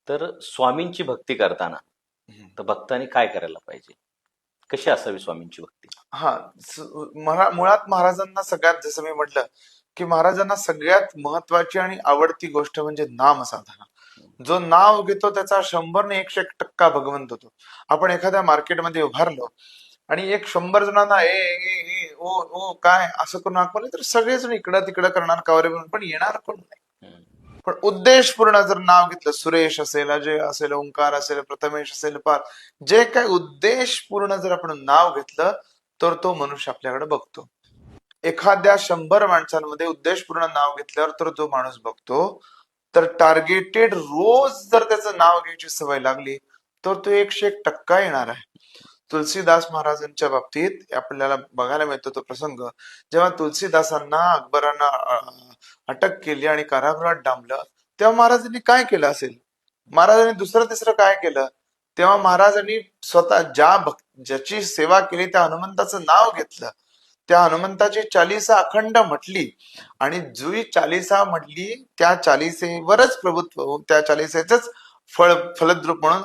तर स्वामींची भक्ती करताना तर भक्तांनी काय करायला पाहिजे? कशी असावी स्वामींची भक्ती? हा मुळात महाराजांना सगळ्यात, जसं मी म्हटलं की महाराजांना सगळ्यात महत्वाची आणि आवडती गोष्ट म्हणजे नाम साधना. जो नाव घेतो त्याचा 100 ने 101% भगवंत होतो. आपण एखाद्या मार्केटमध्ये उभारलो आणि 100 जणांना ए ओ ओ काय असं करून हाक मारली तर सगळेजण इकडं तिकडं करणार, कवरे पण येणार कोण नाही. पण उद्देशपूर्ण जर नाव घेतलं, सुरेश असेल, अजय असेल, ओंकार असेल, प्रथमेश असेल, पार, जे काय उद्देशपूर्ण जर आपण नाव घेतलं तर तो मनुष्य आपल्याकडे बघतो. एखाद्या 100 माणसांमध्ये उद्देशपूर्ण नाव घेतल्यावर तर जो माणूस बघतो, तर टार्गेटेड रोज जर त्याचं नाव घ्यायची सवय लागली तर तो 101% येणार आहे. तुलसीदास महाराजांच्या बाबतीत आपल्याला बघायला मिळतो तो प्रसंग, जेव्हा तुलसीदासांना अकबरांना अटक केली आणि कारागृहात डांबलं, तेव्हा महाराजांनी काय केलं असेल? महाराजांनी दुसरं तिसरं काय केलं? तेव्हा महाराजांनी स्वतः ज्याची सेवा केली त्या हनुमंताचं नाव घेतलं, त्या हनुमंताची चालीसा अखंड म्हटली आणि जुई चालीसा म्हटली त्या चालीसेवरच प्रभुत्व, त्या चालीसेच फलद्रूप म्हणून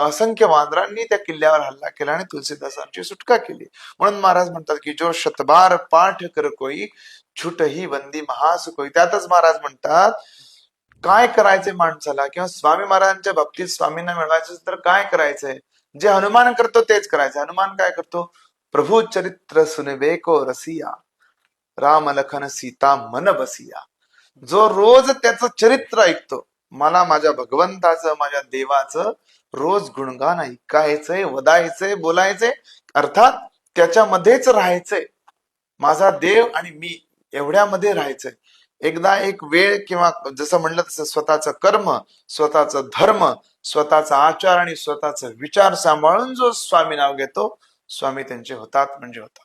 असंख्य वानरांनी त्या किल्ल्यावर हल्ला केला आणि तुलसीदासांची सुटका केली. म्हणून महाराज म्हणतात की जो शतबार पाठ कर कोई, छुट ही बंदी महास कोई. त्यातच महाराज म्हणतात काय करायचंय माणसाला, किंवा स्वामी महाराजांच्या बाबतीत स्वामींना मिळवायचं तर काय करायचंय? जे हनुमान करतो तेच करायचं. हनुमान काय करतो? प्रभू चरित्र सुनवे को रसिया, राम लखन सीता मन बसिया. जो रोज त्याचं चरित्र ऐकतो, मला माझ्या भगवंताचं, माझ्या देवाचं रोज गुणगान ऐकायचंय, वदायचंय, बोलायचंय, अर्थात त्याच्यामध्येच राहायचंय. माझा देव आणि मी एवढ्यामध्ये राहायचंय. एकदा एक वेळ, किंवा जसं म्हणलं तसं स्वतःचं कर्म, स्वतःचं धर्म, स्वतःचा आचार आणि स्वतःचा विचार सांभाळून जो स्वामी नाव घेतो, स्वामी त्यांचे होतात म्हणजे होतात.